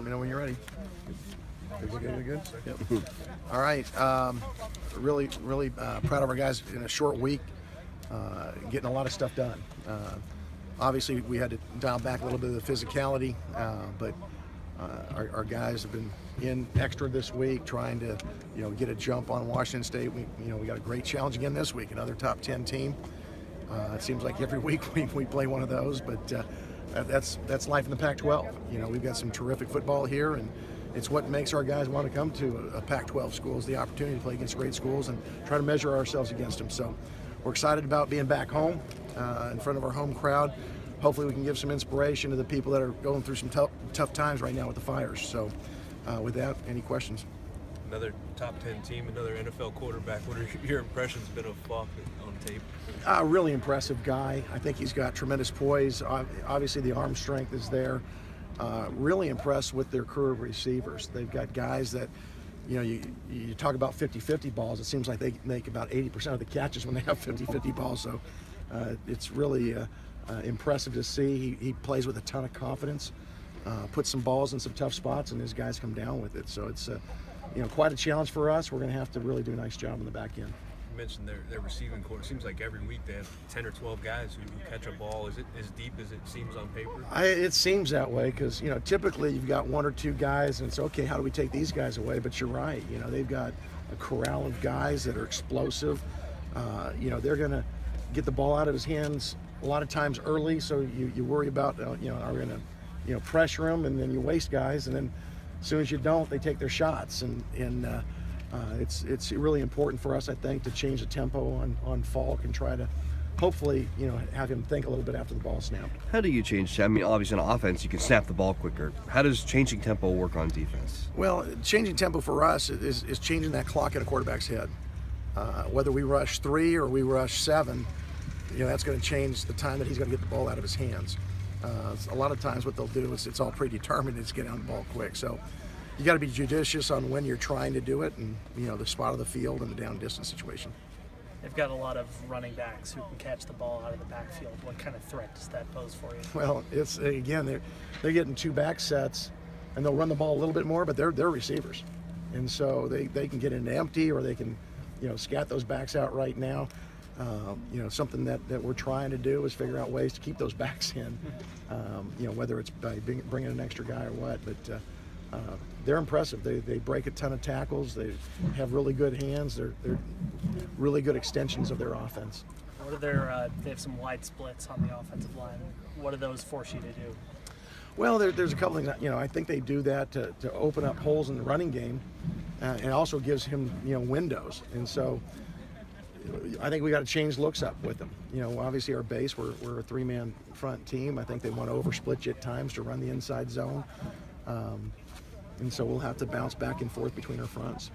Let me know when you're ready. Good? Yep. All right. Really proud of our guys in a short week, getting a lot of stuff done. Obviously, we had to dial back a little bit of the physicality, but our guys have been in extra this week, trying to, get a jump on Washington State. We got a great challenge again this week, another top 10 team. It seems like every week we play one of those, but that's life in the Pac-12. We've got some terrific football here, and it's what makes our guys want to come to a Pac-12 school, is the opportunity to play against great schools and try to measure ourselves against them. So we're excited about being back home in front of our home crowd. Hopefully we can give some inspiration to the people that are going through some tough times right now with the Fires. So with that, any questions? Another top 10 team, another NFL quarterback. What are your impressions been of Falk on tape? Really impressive guy. I think he's got tremendous poise. Obviously the arm strength is there. Really impressed with their crew of receivers. They've got guys that, you talk about 50-50 balls. It seems like they make about 80% of the catches when they have 50-50 balls. So it's really impressive to see. He plays with a ton of confidence, puts some balls in some tough spots, and his guys come down with it. So it's quite a challenge for us. We're going to have to really do a nice job on the back end. You mentioned their receiving core. It seems like every week they have 10 or 12 guys who catch a ball. Is it as deep as it seems on paper? It seems that way because, typically you've got one or two guys and it's okay, how do we take these guys away? But you're right. They've got a corral of guys that are explosive. They're going to get the ball out of his hands a lot of times early, so you worry about, are we going to, pressure them, and then you waste guys, and then as soon as you don't, they take their shots. And it's really important for us, I think, to change the tempo on Falk and try to hopefully, have him think a little bit after the ball snapped. How do you change? I mean, obviously on offense, you can snap the ball quicker. How does changing tempo work on defense? Well, changing tempo for us is changing that clock in a quarterback's head. Whether we rush 3 or we rush 7, that's going to change the time that he's going to get the ball out of his hands. A lot of times what they'll do is it's all predetermined. It's get on the ball quick. So you got to be judicious on when you're trying to do it, and the spot of the field and the down distance situation. They've got a lot of running backs who can catch the ball out of the backfield. What kind of threat does that pose for you? Well, it's again they're getting 2 back sets, and they'll run the ball a little bit more, but they're receivers, and so they can get into empty, or they can scat those backs out right now. Something that we're trying to do is figure out ways to keep those backs in, whether it's by bringing an extra guy or what. But they're impressive. They break a ton of tackles. They have really good hands. They're really good extensions of their offense. What are they have some wide splits on the offensive line. What do those force you to do? Well, there's a couple things. I think they do that to open up holes in the running game, and also gives him windows. And so I think we got to change looks up with them. Obviously our base, we're a 3-man front team. I think they want to oversplit you at times to run the inside zone. And so we'll have to bounce back and forth between our fronts.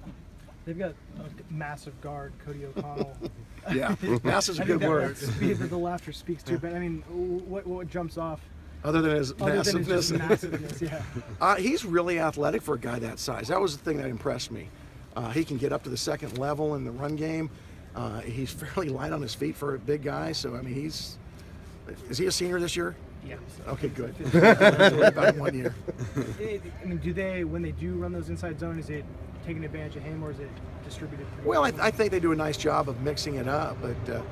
They've got a massive guard, Cody O'Connell. Yeah, massive's a good word. The laughter speaks to, but I mean, what jumps off? Other than his massiveness. Yeah. He's really athletic for a guy that size. That was the thing that impressed me. He can get up to the second level in the run game. He's fairly light on his feet for a big guy, so I mean, is he a senior this year? Yeah. Okay, good. About 1 year. I mean, when they do run those inside zone, is it taking advantage of him, or is it distributed? Well, I think they do a nice job of mixing it up, but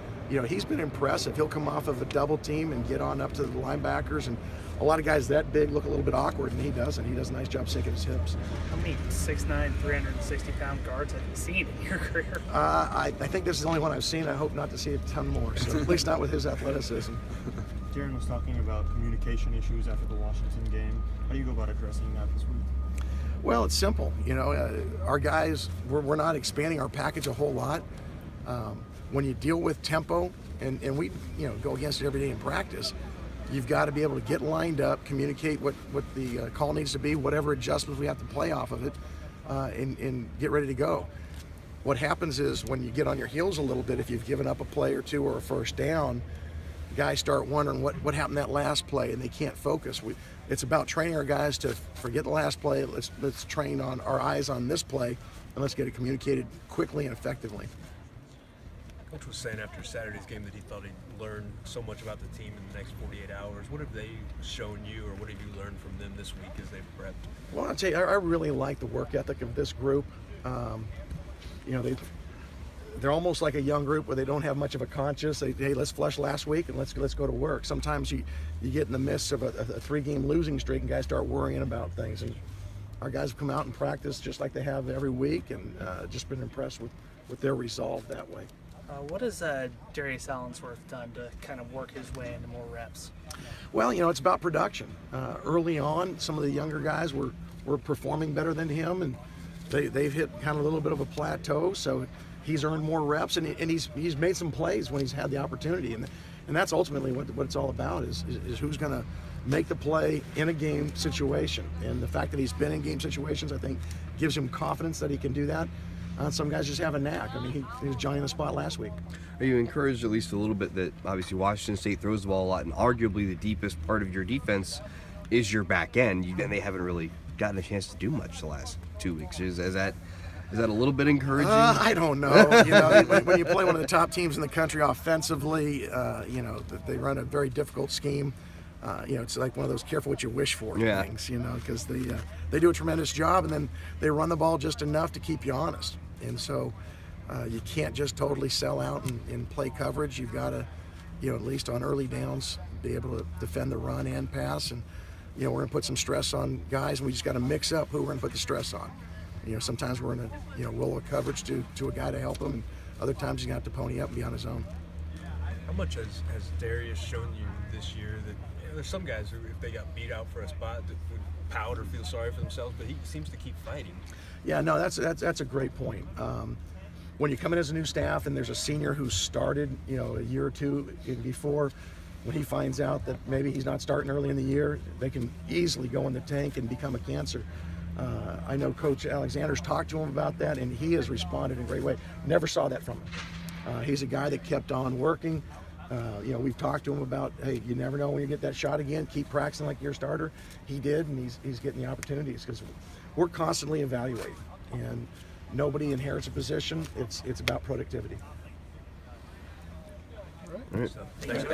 he's been impressive. He'll come off of a double team and get on up to the linebackers, and a lot of guys that big look a little bit awkward, and he doesn't. He does a nice job sinking his hips. How many 6'9", 360-pound guards have you seen in your career? I think this is the only one I've seen. I hope not to see a ton more, so at least not with his athleticism. Darren was talking about communication issues after the Washington game. How do you go about addressing that this week? Well, it's simple. Our guys, we're not expanding our package a whole lot. When you deal with tempo, and we go against it every day in practice, you've got to be able to get lined up, communicate what the call needs to be, whatever adjustments we have to play off of it, and get ready to go. What happens is when you get on your heels a little bit, if you've given up a play or two or a first down, guys start wondering what happened that last play, and they can't focus. It's about training our guys to forget the last play. Let's train on our eyes on this play, and let's get it communicated quickly and effectively. Coach was saying after Saturday's game that he thought he'd learned so much about the team in the next 48 hours. What have they shown you, or what have you learned from them this week as they've prepped? Well, I'll tell you, I really like the work ethic of this group. You know, they're almost like a young group where they don't have much of a conscience. Hey, let's flush last week and let's go to work. Sometimes you get in the midst of a 3-game losing streak and guys start worrying about things. And our guys have come out and practiced just like they have every week, and just been impressed with their resolve that way. What has Darius Allensworth done to kind of work his way into more reps? Well, you know, it's about production. Early on, some of the younger guys were performing better than him, and they've hit kind of a little bit of a plateau. So he's earned more reps, and he's made some plays when he's had the opportunity, and that's ultimately what it's all about is who's going to make the play in a game situation. And the fact that he's been in game situations, I think, gives him confidence that he can do that. Some guys just have a knack. I mean, he was Johnny on the spot last week. Are you encouraged at least a little bit that obviously Washington State throws the ball a lot, and arguably the deepest part of your defense is your back end, and they haven't really gotten a chance to do much the last 2 weeks? Is that a little bit encouraging? I don't know. You know, when you play one of the top teams in the country offensively, you know, they run a very difficult scheme. You know, it's like one of those careful what you wish for things, you know, because they do a tremendous job, and then they run the ball just enough to keep you honest. And so you can't just totally sell out and play coverage. You've got to, you know, at least on early downs, be able to defend the run and pass. And, you know, we're going to put some stress on guys, and we just got to mix up who we're going to put the stress on. You know, sometimes we're going to, you know, roll a coverage to a guy to help him, and other times he's going to have to pony up and be on his own. How much has Darius shown you this year that, you know, there's some guys who, if they got beat out for a spot, that would pout or feel sorry for themselves, but he seems to keep fighting. Yeah, no, that's a great point. When you come in as a new staff and there's a senior who started, you know, a year or two before, when he finds out that maybe he's not starting early in the year, they can easily go in the tank and become a cancer. I know Coach Alexander's talked to him about that, and he has responded in a great way. Never saw that from him. He's a guy that kept on working. You know, we've talked to him about, hey, you never know when you get that shot again. Keep practicing like you're a starter. He did, and he's getting the opportunities because we're constantly evaluating, and nobody inherits a position. It's about productivity. All right. Thanks.